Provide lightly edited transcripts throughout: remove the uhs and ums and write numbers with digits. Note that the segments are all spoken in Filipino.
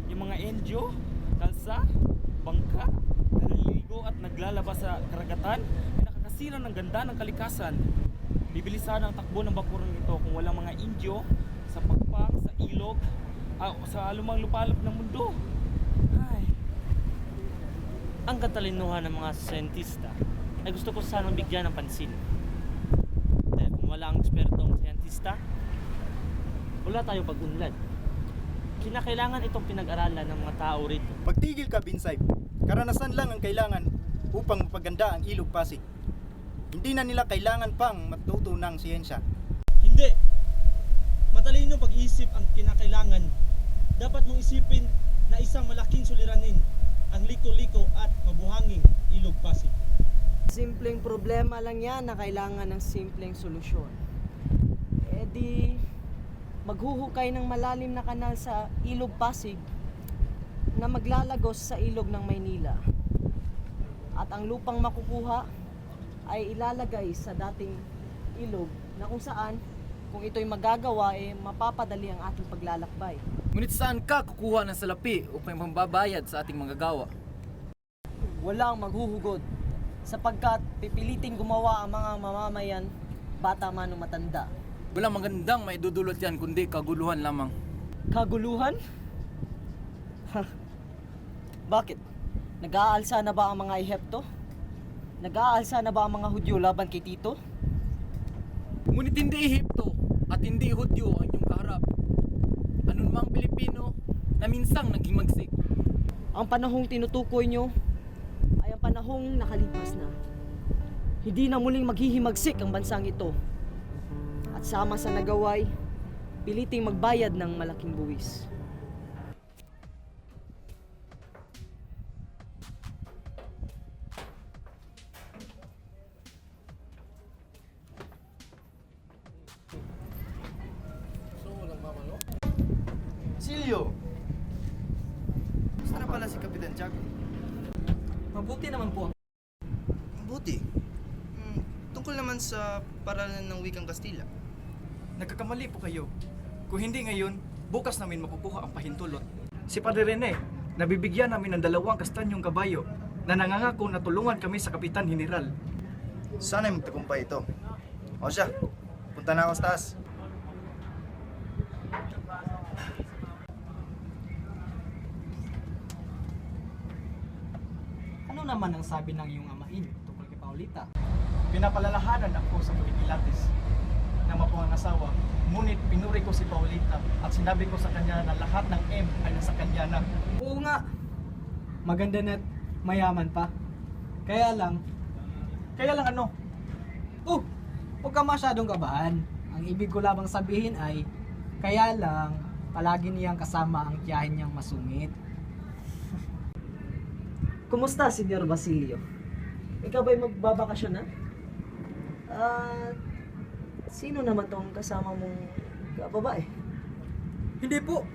yung mga NGO, kalsa, bangka, naliligo at naglalabas sa karagatan ay nakakasira ng ganda ng kalikasan. Bibilisan ang takbo ng bakurang ito kung walang mga NGO sa pagpang, sa ilog, sa lumang lupalop ng mundo. Ay. Ang katalinuhan ng mga siyentista ay gusto ko sana bigyan ng pansin. Dahil kung wala ang ekspertong siyentista, wala tayong pag-unlad. Kinakailangan itong pinag-aralan ng mga tao rito. Magtigil ka, Binsay. Karanasan lang ang kailangan upang mapaganda ang Ilog Pasig. Hindi na nila kailangan pang matuto ng siyensya. Hindi. Matalino pag-iisip ang kinakailangan. Dapat mong isipin na isang malaking suliranin ang liko-liko at mabuhanging Ilog Pasig. Simpleng problema lang yan na kailangan ng simpleng solusyon. E di, maghuhukay ng malalim na kanal sa Ilog Pasig na maglalagos sa ilog ng Maynila. At ang lupang makukuha ay ilalagay sa dating ilog na kung saan, kung ito'y magagawa, mapapadali ang ating paglalakbay. Ngunit saan ka kukuha ng salapi upang mambabayad sa ating manggagawa? Walang maghuhugod sapagkat pipiliting gumawa ang mga mamamayan, bata man o matanda. Walang magandang maidudulot yan kundi kaguluhan lamang. Kaguluhan? Bakit? Nag-aalsa na ba ang mga Ehipto? Nag-aalsa na ba ang mga Hudyo laban kay Tito? Ngunit hindi Ehipto at hindi Hudyo ang inyong kaharap. Anumang Pilipino na minsang naghimagsik. Ang panahong tinutukoy nyo ay ang panahong nakalipas na. Hindi na muling maghihimagsik ang bansang ito. At sama sa nagaway, piliting magbayad ng malaking buwis. Silio! Gusto na pala si Kapitan Tiago. Mabuti naman po. Buti. Tungkol naman sa paralan ng wikang Kastila. Nagkakamali po kayo. Kung hindi ngayon, bukas namin makukuha ang pahintulot. Si Padre Rene, nabibigyan namin ng 2 kastanyong kabayo na nangangako na tulungan kami sa Kapitan General. Sana'y magtagumpay ito. O siya, punta na ako sa taas. Ano naman ang sabi ng iyong amain tungkol kay Paulita? Pinapalalahanan ako sa muling Pilates na mapuhang asawa. Ngunit pinuri ko si Paulita at sinabi ko sa kanya na lahat ng M ay nasa kanya na. Oo nga. Maganda na mayaman pa. Kaya lang ano? Huwag ka masyadong kabahan. Ang ibig ko lamang sabihin ay, kaya lang, palagi niyang kasama ang tiyahin niyang masungit. Kumusta, Senyor Basilio? Ikaw ba'y magbabakasyon na? Sino naman tong kasama mong babae? Hindi po.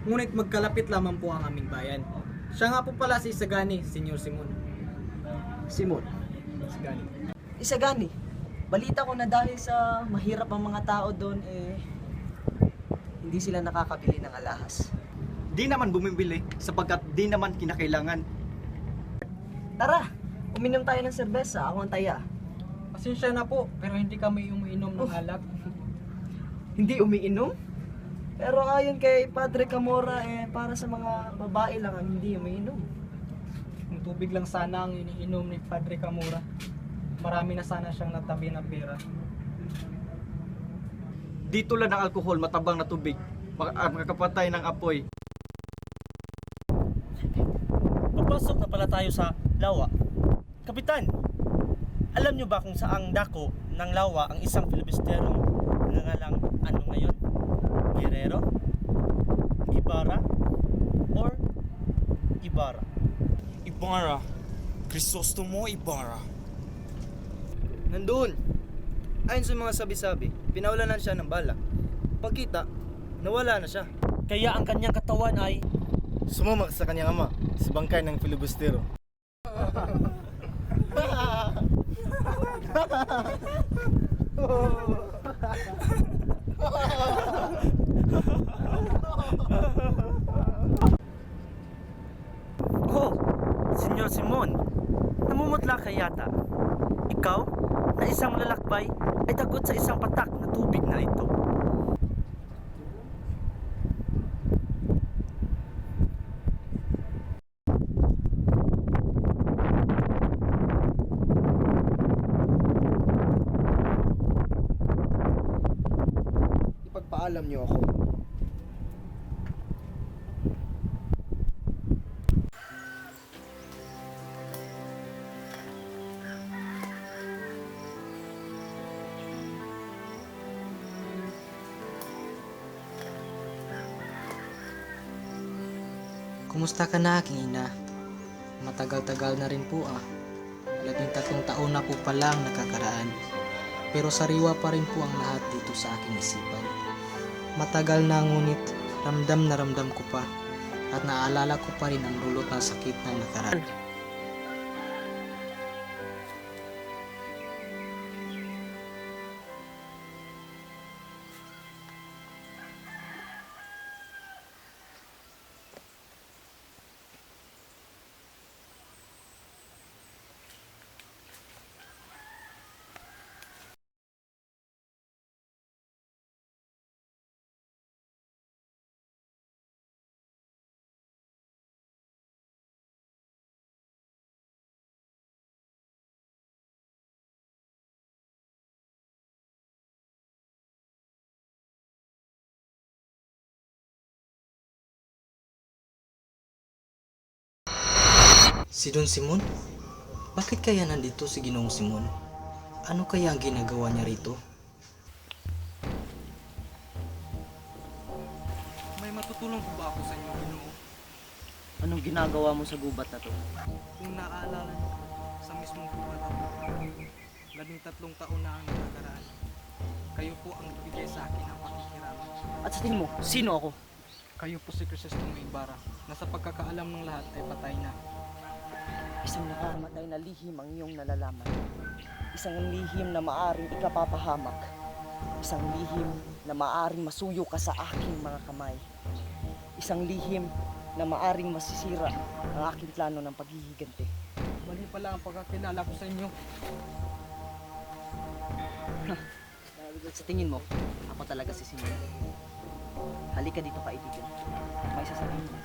Ngunit magkalapit lamang po ang aming bayan. Siya nga po pala si Isagani, Senyor Simon. Simon. Isagani. Isagani, balita ko na dahil sa mahirap ang mga tao doon, hindi sila nakakabili ng alahas. Di naman bumibili sapagkat di naman kinakailangan. Tara, uminom tayo ng serbesa, ako ang taya. Pasensya na po, pero hindi kami umiinom ng alak. Hindi umiinom? Pero ayon kay Padre Camora, para sa mga babae lang ang hindi umiinom. Kung tubig lang sana ang iniinom ni Padre Camora, marami na sana siyang natabi na pera. Di tulad ng alkohol, matabang na tubig, makakapatay ng apoy. Papasok na pala tayo sa lawa. Kapitan, alam nyo ba kung saang dako ng lawa ang isang filibusterong nangalang ano ngayon? Guerrero? Ibarra? Or Ibarra? Ibarra. Crisostomo Ibarra. Nandun. Ayon sa mga sabi-sabi, pinawalanan siya ng bala. Pagkita, nawala na siya. Kaya ang kanyang katawan ay Sumamak sa kanyang ama, sa bangkay ng filibustero. Senyor Simon, namumutla ka yata. Ikaw, na isang lalakbay, ay tagot sa isang patak na tubig na ito. Ipagpaalam niyo ako. Kumusta ka na aking ina? Matagal-tagal na rin po ah. 13 taon na po pala ang nakakaraan. Pero sariwa pa rin po ang lahat dito sa aking isipan. Matagal na ngunit ramdam na ramdam ko pa at naalala ko pa rin ang lulot na sakit ng nakaraan. Si Don Simon? Bakit kaya nandito si Ginoong Simon? Ano kaya ang ginagawa niya rito? May matutulong po ba ako sa inyo, Ginoo? Anong ginagawa mo sa gubat na to? Kung naaalala niyo, sa mismong buwan ako, 13 taon na ang nakaraan. Kayo po ang bigay sa akin ng pakikirama. At sa tingin mo, sino ako? Kayo po si Crisostong Ibarra, na sa pagkakaalam ng lahat ay patay na. Isang nakakamatay na lihim ang iyong nalalaman. Isang lihim na maaring ikapapahamak. Isang lihim na maaring masuyo ka sa aking mga kamay. Isang lihim na maaring masisira ang aking plano ng paghihiganti. Mali pala ang pagkakilala ko sa inyo. Sa tingin mo, ako talaga si Simon. Halika dito kaibigan. May sasabihin mo.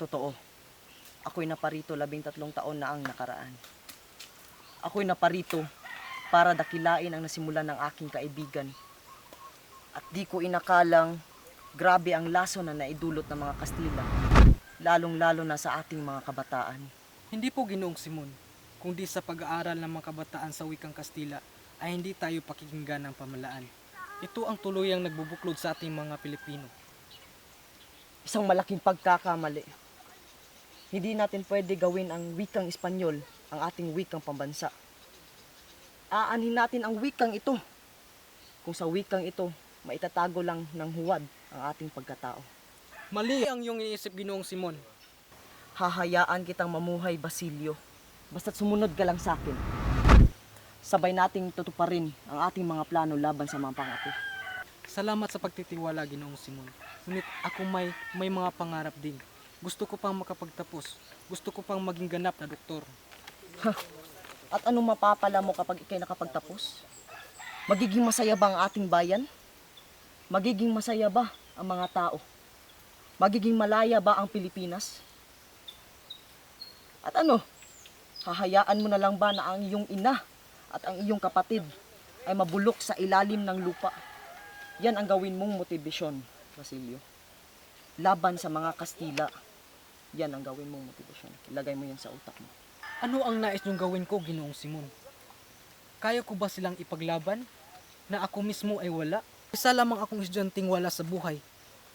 Totoo. Ako'y naparito 13 taon na ang nakaraan. Ako'y naparito para dakilain ang nasimulan ng aking kaibigan. At di ko inakalang grabe ang laso na naidulot ng mga Kastila, lalong-lalo na sa ating mga kabataan. Hindi po Ginoong Simon, kundi sa pag-aaral ng mga kabataan sa wikang Kastila ay hindi tayo pakikinggan ng pamalaan. Ito ang tuluyang nagbubuklod sa ating mga Pilipino. Isang malaking pagkakamali. Hindi natin pwede gawin ang wikang Espanyol ang ating wikang pambansa. Aanhin natin ang wikang ito. Kung sa wikang ito, maitatago lang ng huwad ang ating pagkatao. Mali ang iyong iniisip, Ginoong Simon. Hahayaan kitang mamuhay, Basilio. Basta't sumunod ka lang sa akin. Sabay nating tutuparin ang ating mga plano laban sa mga pangako. Salamat sa pagtitiwala, Ginoong Simon. Ngunit ako may mga pangarap din. Gusto ko pang makapagtapos. Gusto ko pang maging ganap na doktor. At anong mapapala mo kapag ikay nakapagtapos? Magiging masaya ba ang ating bayan? Magiging masaya ba ang mga tao? Magiging malaya ba ang Pilipinas? At ano? Hahayaan mo na lang ba na ang iyong ina at ang iyong kapatid ay mabulok sa ilalim ng lupa? Yan ang gawin mong motibasyon, Basilio. Laban sa mga Kastila. Yan ang gawin mong motibasyon. Ilagay mo yan sa utak mo. Ano ang nais niyong gawin ko, Ginoong Simon? Kaya ko ba silang ipaglaban? Na ako mismo ay wala? Isa lamang akong estudyanteng wala sa buhay.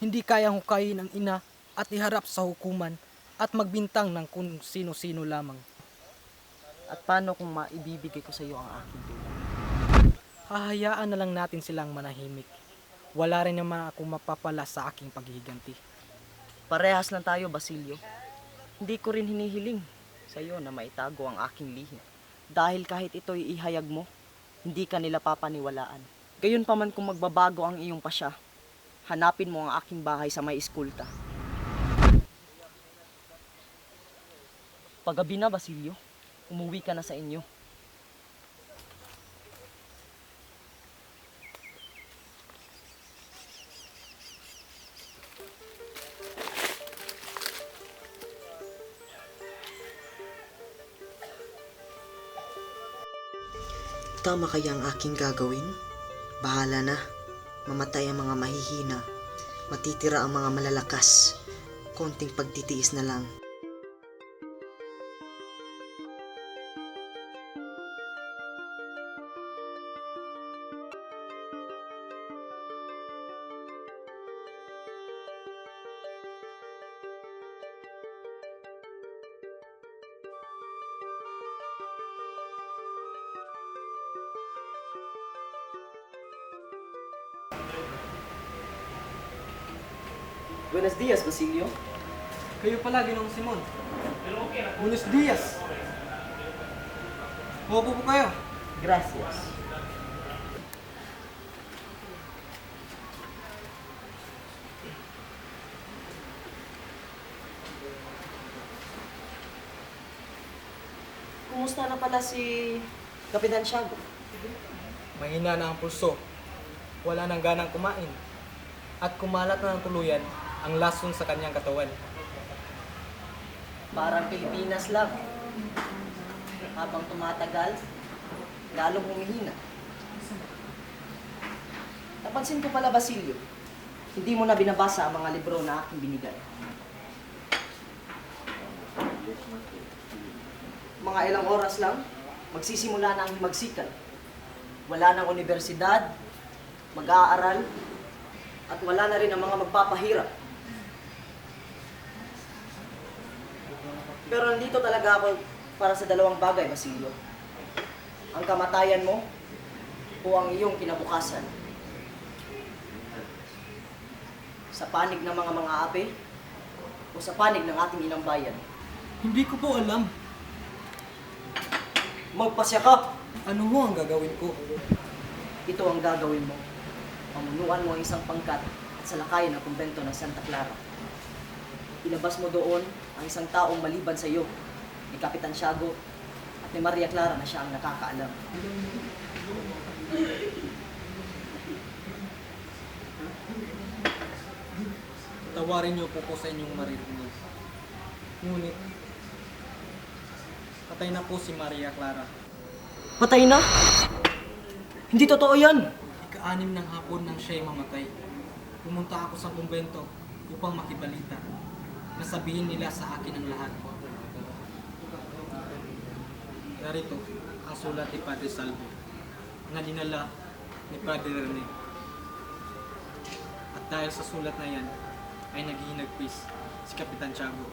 Hindi kayang hukayin ang ina at iharap sa hukuman at magbintang ng kung sino-sino lamang. At paano kung maibibigay ko sa iyo ang aking tulong? Hahayaan na lang natin silang manahimik. Wala rin naman ako mapapala sa aking paghihiganti. Parehas lang tayo, Basilio. Hindi ko rin hinihiling sa iyo na maitago ang aking lihim. Dahil kahit ito'y ihayag mo, hindi ka nila papaniwalaan. Gayon pa man kung magbabago ang iyong pasya, hanapin mo ang aking bahay sa may eskulta. Paggabi na, Basilio. Umuwi ka na sa inyo. Tama kaya ang aking gagawin? Bahala na. Mamatay ang mga mahihina. Matitira ang mga malalakas. Konting pagtitiis na lang. Buenos dias, Basilio. Kayo pala, Ginoong Simon. Buenos dias. Maupo po kayo. Gracias. Kumusta na pala si Kapitan Tiago? Mahina na ang pulso. Wala nang ganang kumain. At kumalat na ng tuluyan ang lason sa kanyang katawan. Parang Pilipinas lang. Habang tumatagal, lalong humihina. Napansin ko pala, Basilio, hindi mo na binabasa ang mga libro na aking binigay. Mga ilang oras lang, magsisimula na ang himagsikan. Wala nang universidad, mag-aaral, at wala na rin ang mga magpapahirap. Pero nandito talaga ako para sa dalawang bagay, Basilio. Ang kamatayan mo o ang iyong kinabukasan. Sa panig ng mga api o sa panig ng ating inang bayan. Hindi ko po alam. Magpasya ka! Ano ho ang gagawin ko? Ito ang gagawin mo. Pamunuan mo ang isang pangkat at salakayin ang kumbento ng Santa Clara. Ilabas mo doon ang isang taong maliban sa iyo, ni Kapitan Tiago at ni Maria Clara na siya ang nakakaalam. Tawarin niyo po sa inyong maririnig. Ngunit, patay na po si Maria Clara. Patay na? Hindi totoo yan! Ika-anim ng hapon nang siya'y mamatay. Pumunta ako sa kumbento upang makibalita. Nasabihin nila sa akin ang lahat. Narito ang sulat ni Padre Salvo na dinala ni Padre Rene. At dahil sa sulat na yan, ay naghihinagpis si Kapitan Tiago.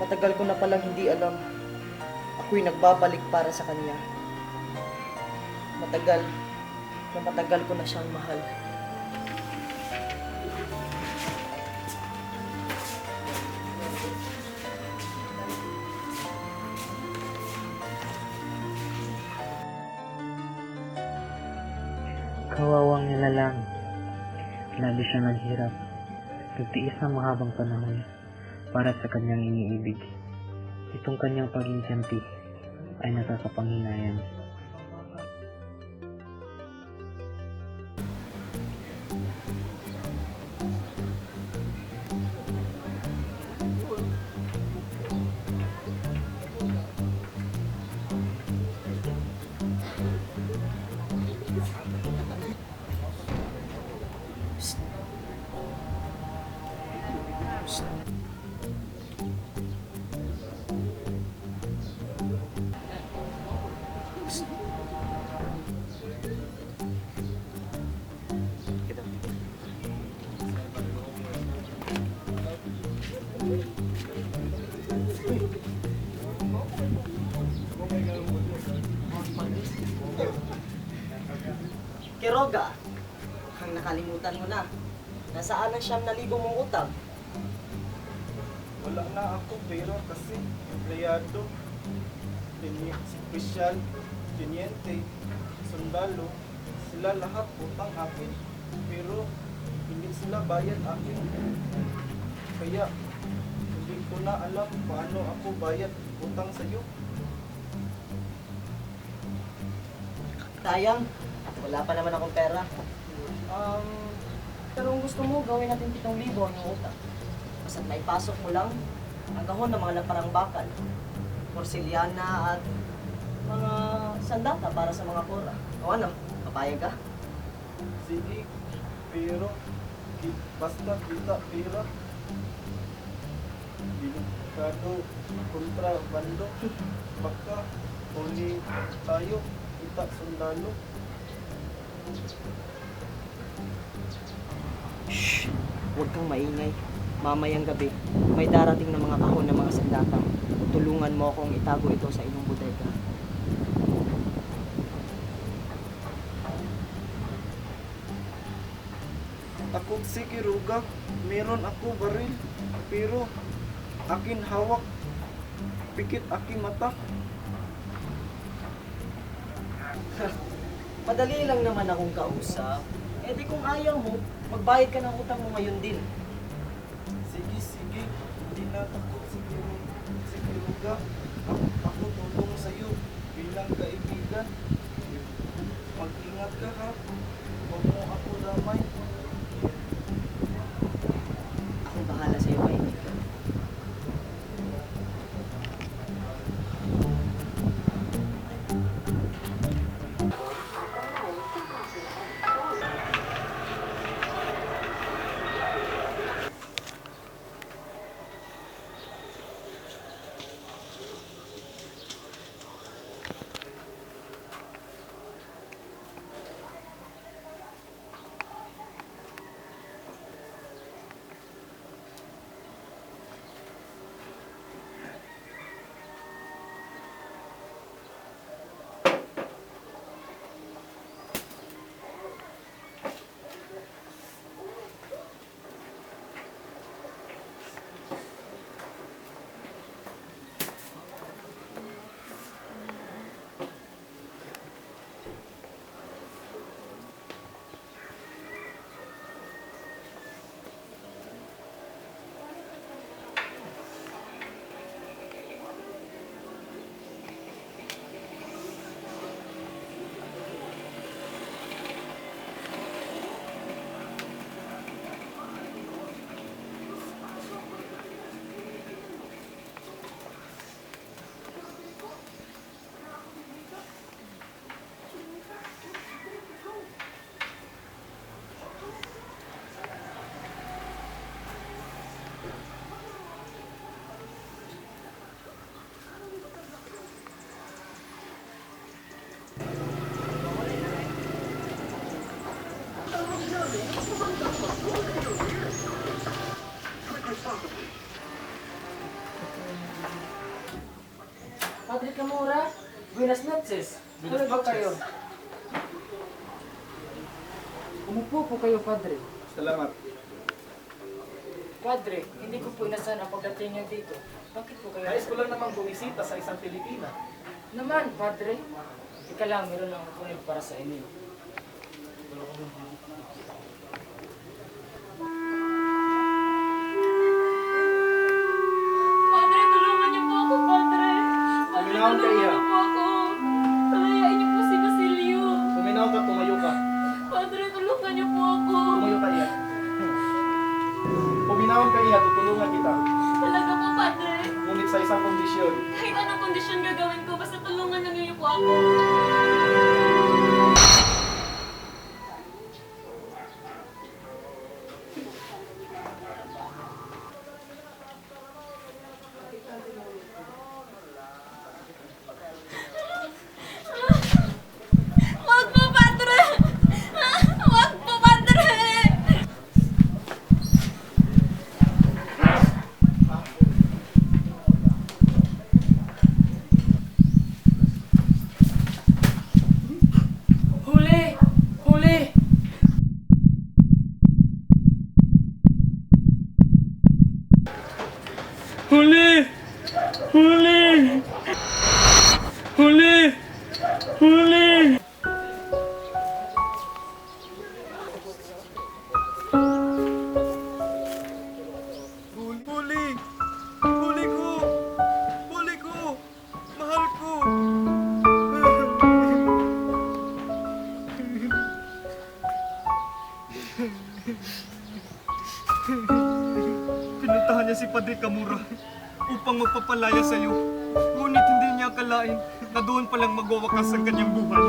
Matagal ko na palang hindi alam. Ako'y nagbabalik para sa kanya. Matagal ko na siyang mahal. Kawawang nilalang. Lalo siya naghirap. Nagtiis ng mahabang panahon para sa kanyang iniibig. Itong kanyang paging tiyanti ay nakakapanghinayang. Quiroga, ang nakalimutan mo na. Nasaan ang 9,000 mong utang? Wala na ako pera kasi empleyado, special, teniente, sundalo, sila lahat utang akin. Pero hindi sila bayad akin. Kaya hindi ko na alam paano ako bayad utang sa iyo. Sayang, wala pa naman akong pera. Pero kung gusto mo, gawin natin 7,000 ang iyong utang. Basta't may pasok mo lang ang kahon ng mga laparang bakal, porsilyana at mga sandata para sa mga kora. O ano, papayag ka? Sige, pero basta kita pera. Delikado kontra bando. Baka huli tayo, kita sundalo. Shh! Huwag kang maingay. Mamayang gabi, may darating na mga kahon ng mga sandata. Tulungan mo akong itago ito sa inyong bodega. Ako si Quiroga, meron ako baril, pero akin hawak, pikit aking mata. Madali lang naman akong kausap. Eh di kung ayaw mo, magbayad ka ng utang mo ngayon din. Sige, sige, hindi na takot si Quiroga. Ako tulong sa'yo bilang kaibigan. Mag-ingat ka ha, huwag mo ako damay. Akong bahala sa'yo, kaibigan. Padre Camora, buenas noches. Buenas po kayo. Umupo po kayo, Padre. Salamat. Padre, hindi ko po inasahan ang pagdating niya dito. Bakit po kayo? Nais ko lang naman bumisita sa isang Pilipina. Naman, Padre. Ika lang, meron lang ako para sa inyo. Padre, tulungan niyo po ako, Padre. Padre, Tuminaw ka, tulungan Iya. niyo po ako. Palayain niyo po si Basilio. Tuminaw ka, tumayo ka. Padre, tulungan niyo po ako. Tumayo ka, Iya. Puminahon ka, Iya, tutulungan kita. Talaga po, Padre. Ngunit sa isang kondisyon. Kahit anong kondisyon gagawin ko, basta tulungan niyo po ako. Wag po, Padre! Wag po, Padre! Huli! Huli! Huli! Huli! Huli! Huli ko! Huli ko! Mahal ko! Pinuntahan niya si Padre Kamura upang magpapalaya sa iyo. Ngunit hindi niya akalain na doon palang magwawakas ang kanyang buhay.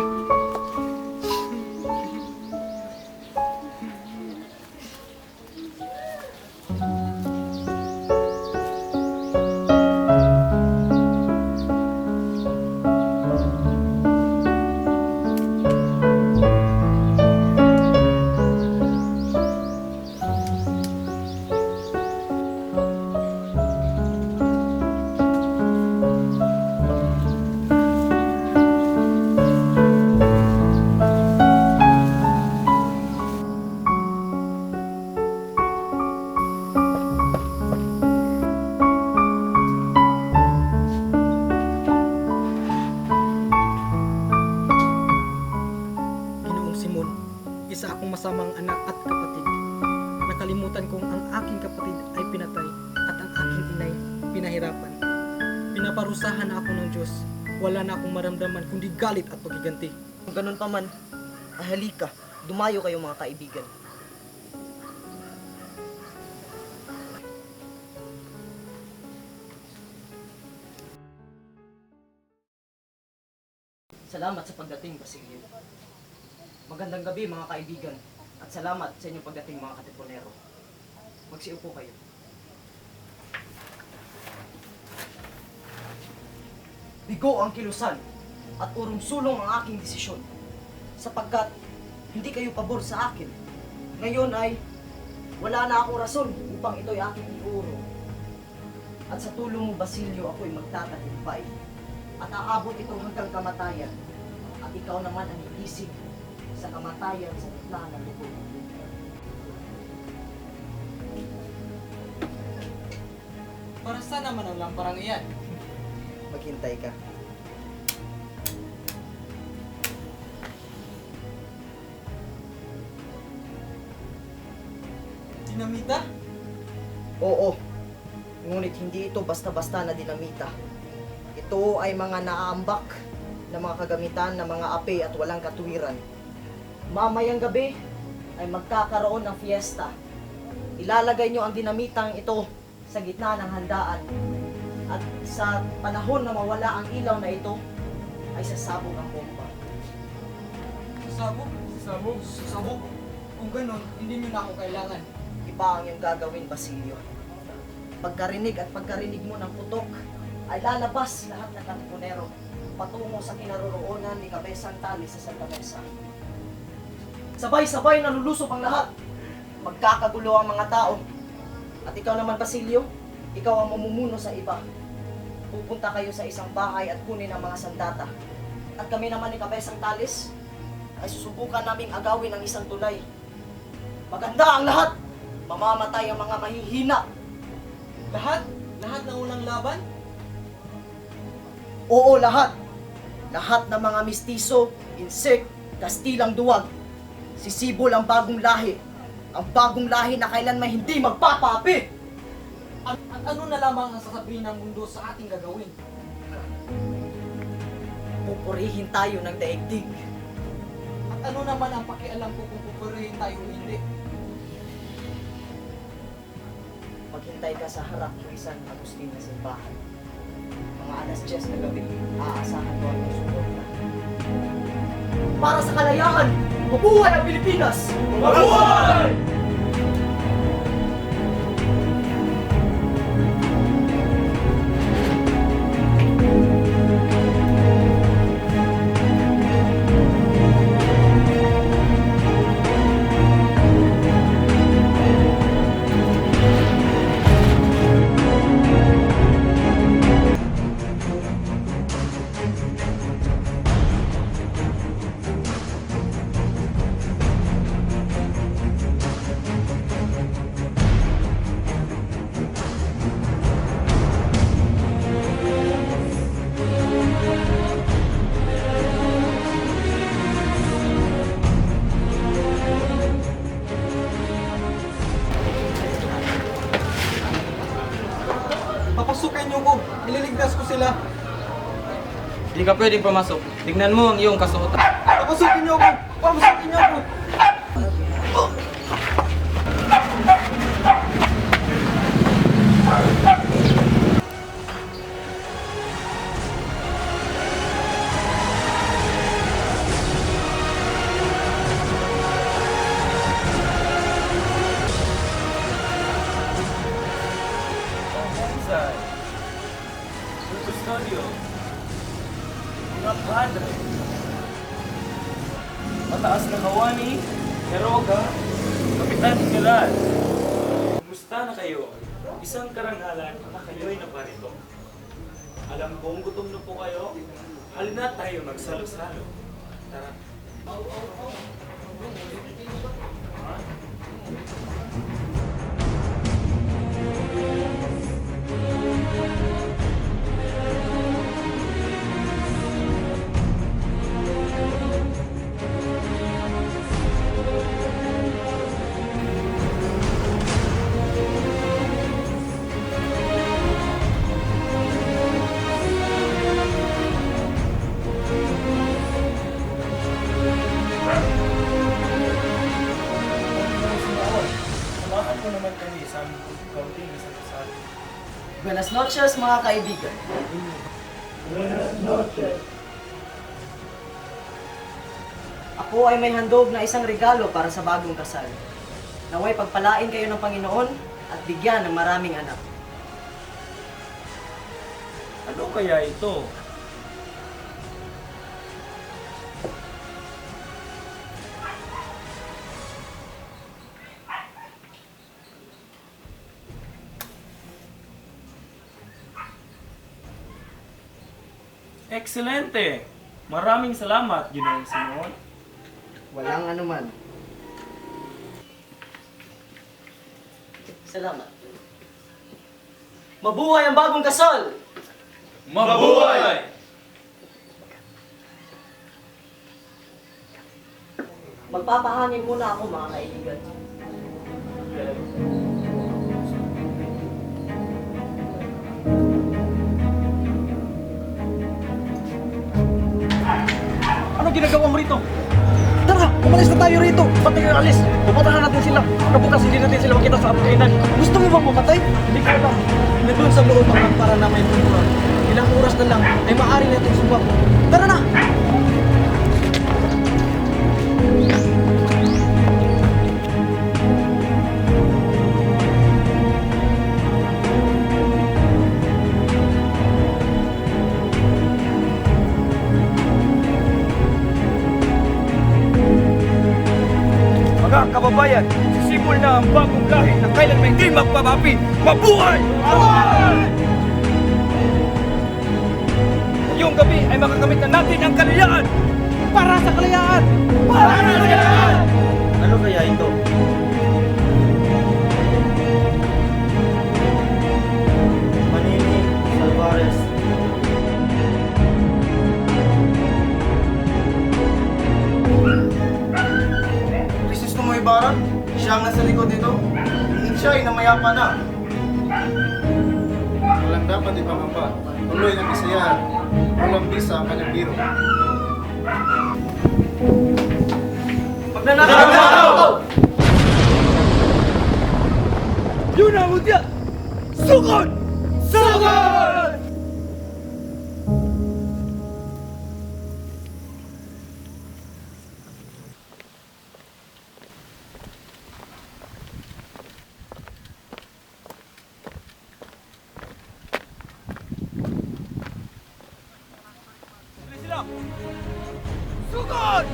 Ginoong Simon, isa akong masamang anak at kapatid. Nakalimutan kong ang aking kapatid ay pinatay at ang aking inay pinahirapan. Pinaparusahan na ako ng Diyos. Wala na akong maramdaman kundi galit at pagiganti. Kung ganun pa man, halika, dumayo kayo mga kaibigan. Salamat sa pagdating, Basilio. Magandang gabi mga kaibigan at salamat sa inyong pagdating mga katipunero. Magsiupo kayo. Bigo ang kilusan at urong-sulong ang aking desisyon sapagkat hindi kayo pabor sa akin. Ngayon ay wala na akong rason upang ito'y aking iuro. At sa tulong mo, Basilio, ako'y magtatagumpay at aabot ito hanggang kamatayan. At ikaw naman ang iisip sa kamatayan sa gitna ng lupon. Para saan naman ang lamparang iyan? Maghintay ka. Dinamita? Oo. Ngunit hindi ito basta-basta na dinamita. Ito ay mga naaambak na mga kagamitan ng mga api at walang katuwiran. Mamayang gabi ay magkakaroon ng fiesta. Ilalagay nyo ang dinamitang ito sa gitna ng handaan. At sa panahon na mawala ang ilaw na ito, ay sasabog ang bomba. Sasabog? Sasabog? Sasabog? Kung ganun, hindi nyo na ako kailangan. Iba ang iyong gagawin, Basilio. Pagkarinig at pagkarinig mo ng putok, ay lalabas lahat ng katipunero patungo sa kinaroroonan ni Kabesang Tali sa Santa Mesa. Sabay-sabay nalulusob ang lahat. Magkakagulo ang mga tao. At ikaw naman, Basilio, ikaw ang mamumuno sa iba. Pupunta kayo sa isang bahay at kunin ang mga sandata. At kami naman ni Kabesang Talis ay susubukan naming agawin ang isang tulay. Maganda ang lahat. Mamamatay ang mga mahihina. Lahat? Lahat ng unang laban? Oo, lahat. Lahat ng mga mistiso, insect, kastilang duwag. Sisibol ang bagong lahi. Ang bagong lahi na kailanman hindi magpapaapi. At ano na lamang ang sasabihin ng mundo sa ating gagawin? Pupurihin tayo ng daigdig. At ano naman ang pakialam ko kung pupurihin tayo o hindi? Maghintay ka sa harap ng San Agustin na simbahan. Mga alas 10 na gabi, aasahan ko ang suporta. Para sa kalayahan, mabuhay ang Pilipinas! Mabuhay! sila. Hindi ka pwedeng pumasok. Tignan mo ang iyong kasuotan. Papasukin niyo ako! Papasukin niyo ako! Saan? Custodio. Mga padre. Mataas na kawani, Heroga, Kapitan General. Kumusta na kayo? Isang karangalan na kayo'y naparito. Alam kong gutom na po kayo. Halina tayo magsalo-salo. Tara. Samahan mo naman kami sa aming kaunting isang kasal. Buenas noches mga kaibigan. Ako ay may handog na isang regalo para sa bagong kasal. Naway pagpalain kayo ng Panginoon at bigyan ng maraming anak. Ano kaya ito? Excelente! Maraming salamat, Ginoong Simon. Walang anuman. Salamat. Mabuhay ang bagong kasal! Mabuhay! Magpapahangin muna ako mga kaibigan. Ano ginagawa mo rito? Tara, umalis na tayo rito. Ba't tayo alis? Pupuntahan natin sila. Kabukas hindi natin sila makita sa kainan. Gusto mo bang mamatay? Hindi ko alam. Nandun sa loob ang para na may tulungan. Ilang oras na lang ay maaari natin sumbang. Tara na! Mga kababayan, sisimul na ang bagong lahi na kailan may hindi magpapapi. Mabuhay! Mabuhay! Ngayong gabi ay makakamit na natin ang kalayaan! Para sa kalayaan! Para sa kalayaan! Ano kaya ito? Manini Salvares. Krisis mo Ibarra, siya ang nasa likod dito. Hingin siya ay namayapa na. Walang dapat ipangamba. Tuloy ang isayahan. Walang bisa ang kanyang biro. Magnanakaw! Yun ang udya! Sugod! Sugod! Sugod! Sugod!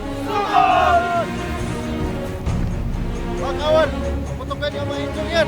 Mga kawan, putukan niyo ang mga injong yan.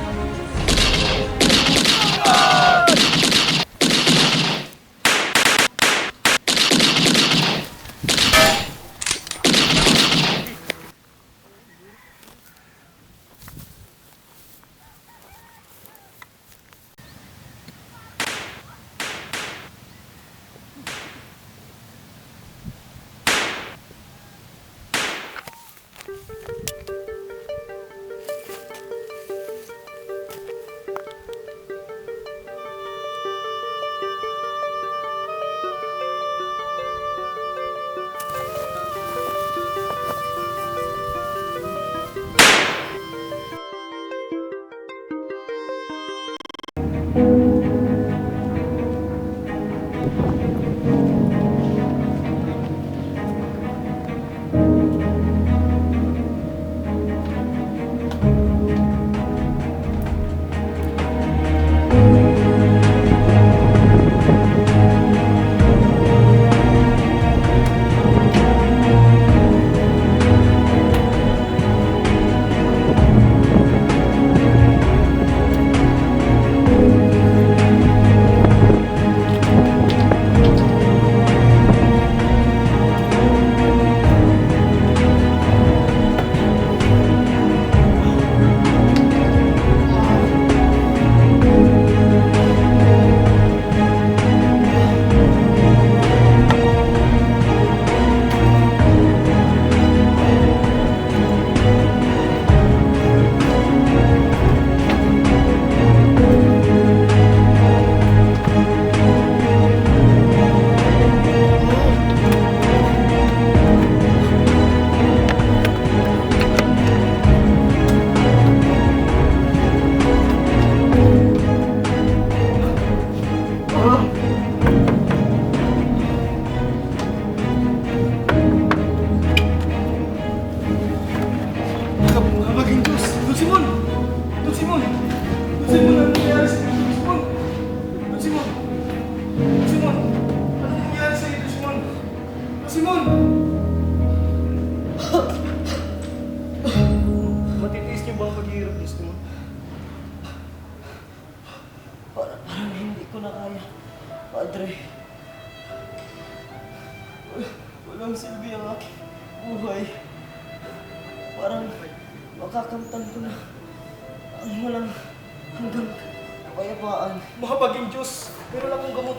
Padre. Walang silbi ang aking buhay. Parang makakamtan ko na ang walang hanggang kapayapaan. Mahabaging Diyos, meron akong gamot.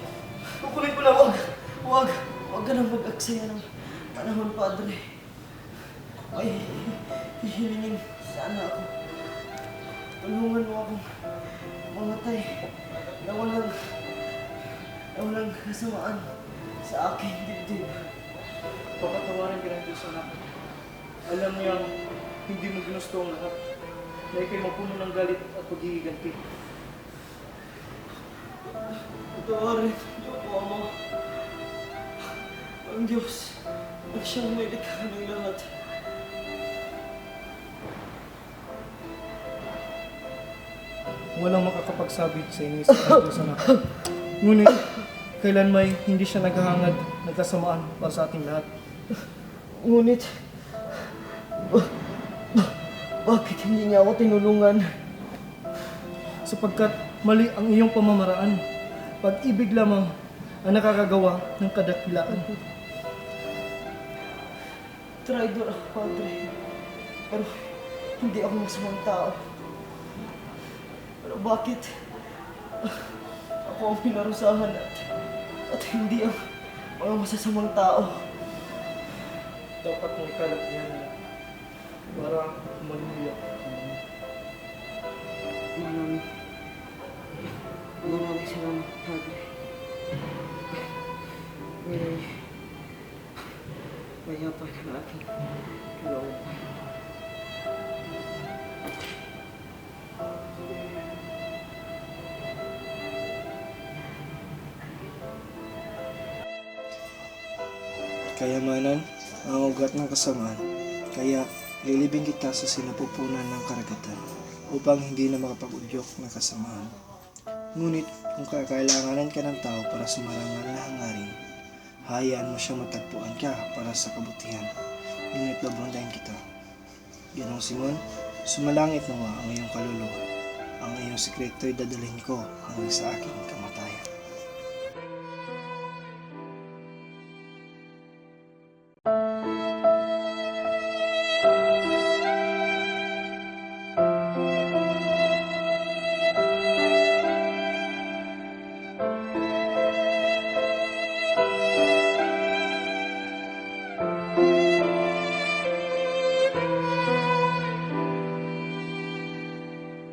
Kukunin ko na, Huwag ka nang mag-aksaya ng panahon, Padre. Ay, hihilingin sana ako. Tulungan mo akong mamatay na walang kasamaan sa aking dibdib. Papatawarin ka ng Diyos, anak. Alam niyang hindi mo ginusto ang lahat. Na ikay mapuno ng galit at paghihiganti. Patawarin niyo po, Ama. Ang Diyos ang siyang may likha ng lahat. Walang makakapagsabi sa inis ng Diyos, anak. Ngunit, kailan may hindi siya naghahangad ng kasamaan para sa ating lahat. Ngunit, bakit hindi niya ako tinulungan? Sapagkat mali ang iyong pamamaraan. Pag-ibig lamang ang nakakagawa ng kadakilaan. Traitor ako, Padre. Pero hindi ako masamang tao. Pero bakit ako ang pinarusahan at hindi ang mga masasamang tao? Dapat mong ikalat yan para maluya. Maraming salamat, Padre. Mayapan ang aking kalooban. Kayamanan ang ugat ng kasamaan, kaya lilibing kita sa sinapupunan ng karagatan upang hindi na makapag-udyok ng kasamaan. Ngunit kung kakailanganan ka ng tao para sa marangal na hangarin, hayaan mo siyang matagpuan ka para sa kabutihan, ngunit babantayan kita. Ginoong Simon, sumalangit nawa ang iyong kaluluwa. Ang iyong sikreto'y dadalhin ko hanggang sa aking kamay.